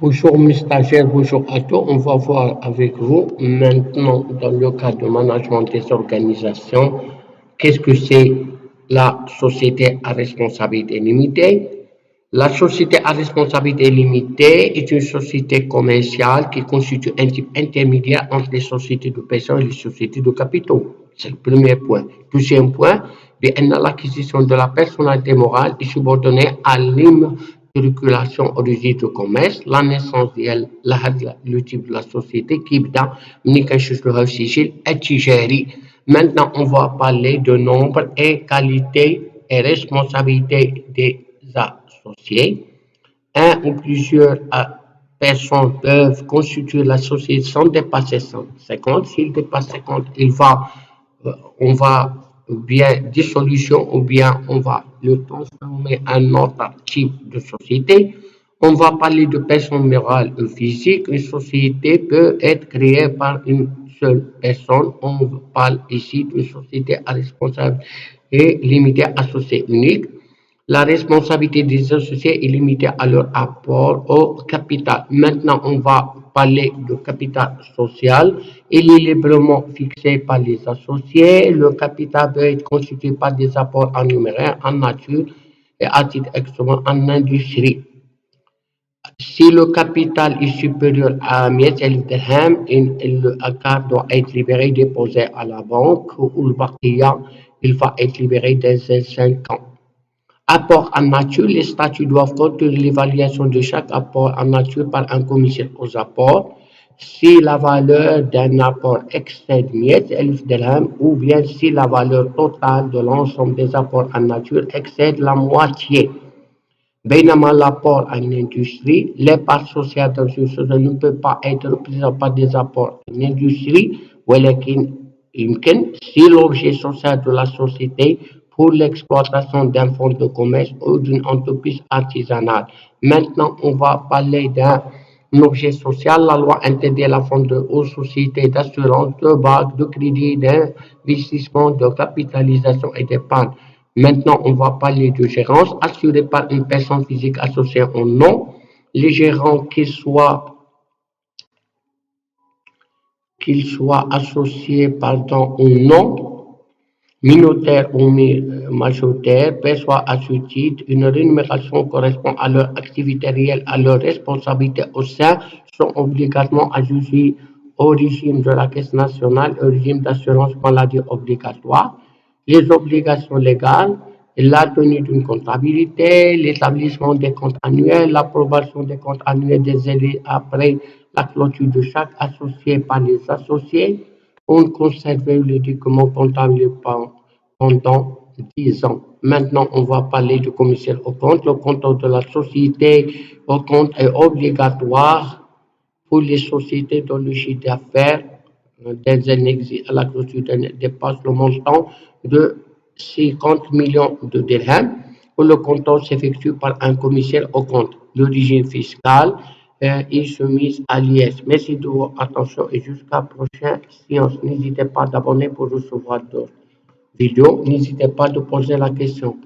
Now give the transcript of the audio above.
Bonjour mes stagiaires, bonjour à tous. On va voir avec vous maintenant dans le cadre de management des organisations, qu'est-ce que c'est la société à responsabilité limitée. La société à responsabilité limitée est une société commerciale qui constitue un type intermédiaire entre les sociétés de personnes et les sociétés de capitaux. C'est le premier point. Deuxième point, l'acquisition de la personnalité morale est subordonnée à l'immatriculation au registre de commerce, la naissance d'elle, le type de la société qui est dans le sigil et Maintenant, on va parler de nombre et qualité et responsabilité des associés. Un ou plusieurs personnes peuvent constituer la société sans dépasser 50. S'il dépasse 50, on va bien dissolution ou bien on va le transformer en autre type de société. On va parler de personne morale ou physique. Une société peut être créée par une seule personne. On parle ici d'une société à responsabilité limitée associée unique. La responsabilité des associés est limitée à leur apport au capital. Maintenant, on va parler de capital social. Il est librement fixé par les associés. Le capital peut être constitué par des apports en numéraire, en nature et à titre extrêmement en industrie. Si le capital est supérieur à 100 dirhams, le quart doit être libéré, déposé à la banque ou le baqiya, il va être libéré dans 5 ans. Apport en nature, les statuts doivent contenir l'évaluation de chaque apport en nature par un commissaire aux apports. Si la valeur d'un apport excède 100 dirhams ou bien si la valeur totale de l'ensemble des apports en nature excède la moitié. Bainama l'apport en industrie, les parts sociales dans une société ne peut pas être représentées par des apports en industrie, si l'objet social de la société pour l'exploitation d'un fonds de commerce ou d'une entreprise artisanale. Maintenant, on va parler d'un objet social. La loi interdit la vente aux sociétés d'assurance, de banque, de crédit, d'investissement, de capitalisation et d'épargne. Maintenant, on va parler de gérance assurée par une personne physique associée au nom. Les gérants, qu'ils soient associés au nom, minoritaire ou majoritaire, perçoivent à ce titre une rémunération correspondant à leur activité réelle, à leur responsabilité au sein, sont obligatoirement ajustés au régime de la Caisse nationale, au régime d'assurance maladie obligatoire. Les obligations légales, la tenue d'une comptabilité, l'établissement des comptes annuels, l'approbation des comptes annuels des élus après la clôture de chaque associé par les associés, on conserve le document comptable pendant 10 ans. Maintenant, on va parler du commissaire au compte. Le compte de la société au compte est obligatoire pour les sociétés dont le chiffre d'affaires à la clôture dépasse le montant de 50 millions de dirhams, où le compte s'effectue par un commissaire au compte. L'origine fiscale est soumise à l'IS. Merci de votre attention et jusqu'à la prochaine séance. N'hésitez pas d'abonner pour recevoir d'autres vidéos. N'hésitez pas de poser la question.